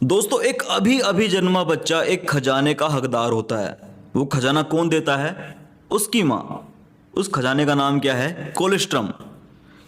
दोस्तों, एक अभी अभी जन्मा बच्चा एक खजाने का हकदार होता है। वो खजाना कौन देता है? उसकी माँ। उस खजाने का नाम क्या है? कोलेस्ट्रम।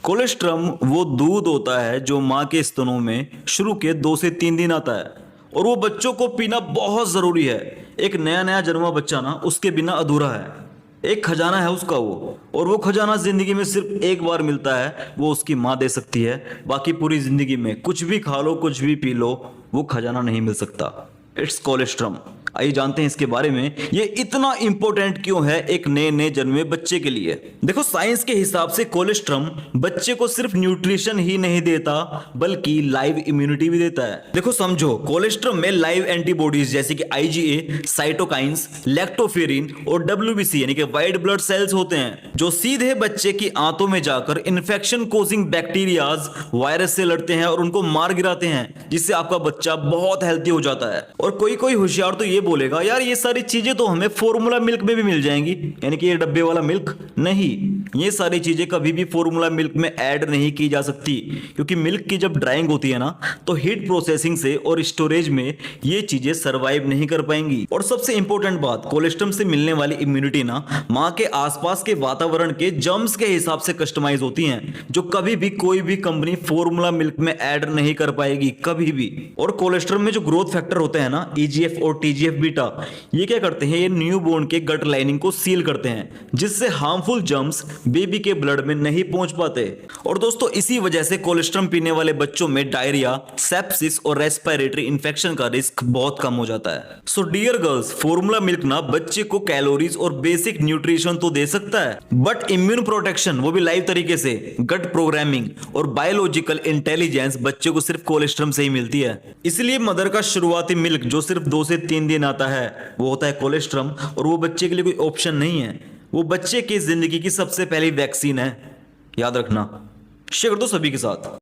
कोलेस्ट्रम वो दूध होता है जो माँ के स्तनों में शुरू के 2 से 3 दिन आता है, और वो बच्चों को पीना बहुत ज़रूरी है। एक नया नया जन्मा बच्चा ना उसके बिना अधूरा है। एक खजाना है उसका वो, और वो खजाना जिंदगी में सिर्फ एक बार मिलता है। वो उसकी माँ दे सकती है, बाकी पूरी जिंदगी में कुछ भी खा लो, कुछ भी पी लो, वो खजाना नहीं मिल सकता। It's colostrum. आइए जानते हैं इसके बारे में, ये इतना इंपॉर्टेंट क्यों है एक नए नए जन्मे बच्चे के लिए। देखो, साइंस के हिसाब से कोलेस्ट्रम बच्चे को सिर्फ न्यूट्रिशन ही नहीं देता, बल्कि लाइव इम्यूनिटी भी देता है। देखो समझो, कोलेस्ट्रम में लाइव एंटीबॉडीज जैसे कि आईजीए, साइटोकाइंस, लैक्टोफेरिन और डब्ल्यूबीसी यानी कि व्हाइट ब्लड सेल्स होते हैं, जो सीधे बच्चे की आंतों में जाकर इन्फेक्शन कोजिंग बैक्टीरियाज, वायरस से लड़ते हैं और उनको मार गिराते हैं, जिससे आपका बच्चा बहुत हेल्थी हो जाता है। और कोई कोई होशियार तो ये बोलेगा, यार ये सारी चीजें तो हमें फॉर्मूला मिल्क में भी मिल जाएंगी, यानी कि ये डब्बे वाला मिल्क। नहीं, ये सारी चीजें कभी भी फॉर्मूला मिल्क में ऐड नहीं की जा सकती, क्योंकि मिल्क की जब ड्राइंग होती है ना, तो हीट प्रोसेसिंग से और स्टोरेज में ये चीजें सरवाइव नहीं कर पाएंगी। और सबसे इंपॉर्टेंट बात, कोलेस्ट्रम से मिलने वाली इम्यूनिटी ना माँ के आसपास के वातावरण के जर्म्स के हिसाब से कस्टमाइज होती हैं, जो कभी भी कोई भी कंपनी फॉर्मूला मिल्क में ऐड नहीं कर पाएगी, कभी भी। और कोलेस्ट्रम में जो ग्रोथ फैक्टर होते हैं ना, ईजीएफ और टीजीएफ बीटा, ये क्या करते हैं? ये न्यूबॉर्न के गट लाइनिंग को सील करते हैं, जिससे हार्मफुल जर्म्स बेबी के ब्लड में नहीं पहुंच पाते। और दोस्तों, इसी वजह से कोलेस्ट्रम पीने वाले बच्चों में डायरिया, सेप्सिस और रेस्पिरेटरी इंफेक्शन का रिस्क बहुत कम हो जाता है। So dear girls, formula milk ना बच्चे को कैलोरीज और बेसिक न्यूट्रिशन तो दे सकता है, बट इम्यून प्रोटेक्शन, वो भी लाइव तरीके से, गट प्रोग्रामिंग और बायोलॉजिकल इंटेलिजेंस बच्चे को सिर्फ कोलेस्ट्रम से ही मिलती है। इसलिए मदर का शुरुआती मिल्क जो सिर्फ 2 से 3 दिन आता है, वो होता है कोलेस्ट्रम, और वो बच्चे के लिए कोई ऑप्शन नहीं है, वो बच्चे की जिंदगी की सबसे पहली वैक्सीन है। याद रखना। शेयर कर दो सभी के साथ।